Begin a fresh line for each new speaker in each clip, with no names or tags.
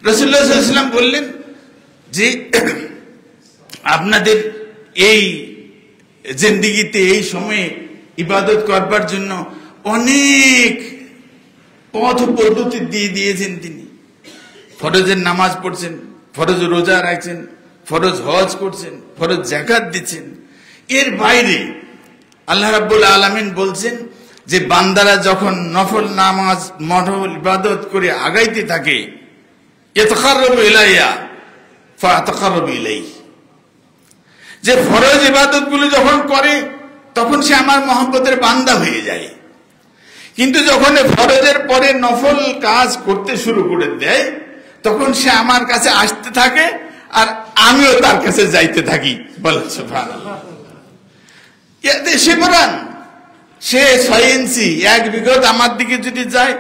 রাসূলুল্লাহ সাল্লাল্লাহু আলাইহি ওয়াসাল্লাম বললেন যে আপনাদের এই জিন্দেগিতে এই সময়ে ইবাদত করবার জন্য অনেক পথ পদ্ধতি দিয়ে দিয়েছেন তিনি। ফরজের নামাজ পড়ছেন, ফরজ রোজা রাখছেন, ফরজ হজ করছেন, ফরজ যাকাত দিচ্ছেন। এর বাইরে আল্লাহ রাব্বুল আলামিন বলছেন যে বান্দারা যখন নফল নামাজ নফল ইবাদত করে আগাইতে থাকে, ইয়াতাকাররাবু ইলাইয়া ফাতাকাররাবু ইলাইহি, যে ফরজ ইবাদতগুলো যখন করে তখন সে আমার মহব্বতের বান্দা হয়ে যায়। কিন্তু যখন ফরজের পরে নফল কাজ করতে শুরু করে দেয় তখন সে আমার কাছে আসতে থাকে আর আমিও তার কাছে যাইতে থাকি। বলেন সুবহানাল্লাহ। সে 6 ইঞ্চি 1 বিঘত আমার দিকে যদি যায়,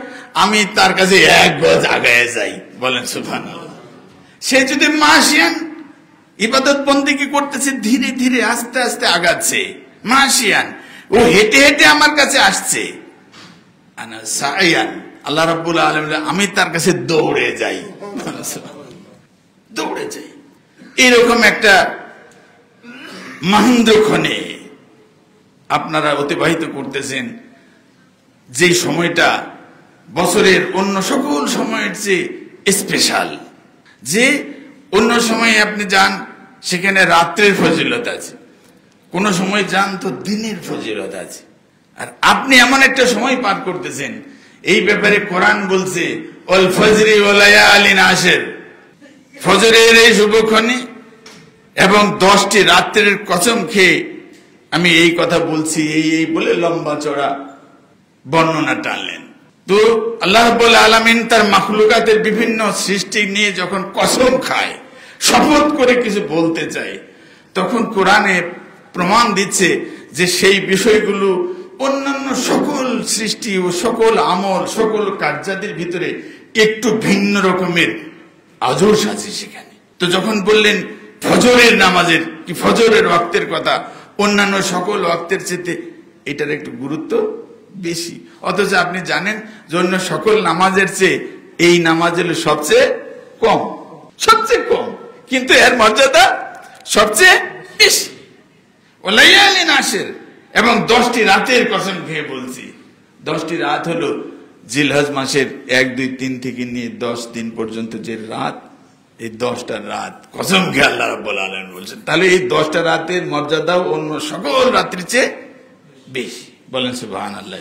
আমি তার কাছে 1 গজ আগায় যাই। বলেন সুবহানাল্লাহ। সে যদি মাসিয়ান ইবাদত বন্দেগী করতেছে, ধীরে ধীরে আস্তে আস্তে আগাচ্ছে, মাসিয়ান ও হেঁটে হেঁটে আমার কাছে আসছে, আনা সাইয়ান, আল্লাহ রাব্বুল আলামিন আমি তার কাছে দৌড়ে যাই, দৌড়ে যাই। এরকম একটা মহেন্দ্রক্ষণে আপনারা অতিবাহিত করতেছেন, যে সময়টা বছরের অন্য সকল সময়ের চেয়ে স্পেশাল। যে অন্য সময় আপনি যান সেখানে রাত্রের ফজিলত আছে, কোন সময় যান তো দিনের ফজিলত আছে, আর আপনি এমন একটা সময় পার করতেছেন, এই ব্যাপারে কোরআন বলছে ওয়াল ফজরি ওয়া লায়ালিন আশর, ফজরের এই শুভক্ষণে এবং 10টি রাত্রের কসম খেয়ে আমি এই কথা বলছি, এই বলে লম্বা চড়া বর্ণনা টানলেন। তো আল্লাহ রাব্বুল আলামিন তার মাখলুকাতের বিভিন্ন সৃষ্টি নিয়ে যখন কসম খায়, শপথ করে কিছু বলতে চায়, তখন কোরআনে প্রমাণ দিচ্ছে যে সেই বিষয়গুলো অন্যান্য সকল সৃষ্টি ও সকল আমল সকল কার্যাদির ভিতরে একটু ভিন্ন রকমের আজর্শ আছে সেখানে। তো যখন বললেন ফজরের নামাজের কি ফজরের ওয়াক্তের কথা, অন্যান্য সকল ওয়াক্তের চেয়ে এটার একটু গুরুত্ব বেশি। অথচ আপনি জানেন যে অন্য সকল নামাজের চেয়ে এই নামাজ হলো সবচেয়ে কম, সবচেয়ে কম, কিন্তু এর মর্যাদা সবচেয়ে বেশি। ওয়ালায়ালিন আশর, এবং 10টি রাতের কসম খেয়ে বলছি। 10টি রাত হলো জিলহজ মাসের 1, 2, 3 থেকে নিয়ে 10 দিন পর্যন্ত যে রাত, এই 10টা রাত কসম খেয়ে আল্লাহ রাব্বুল আলামিন বলছেন। তাহলে এই 10টা রাতের মর্যাদাও অন্য সকল রাত্রির চেয়ে বেশি। বলেন সুবহানাল্লাহ।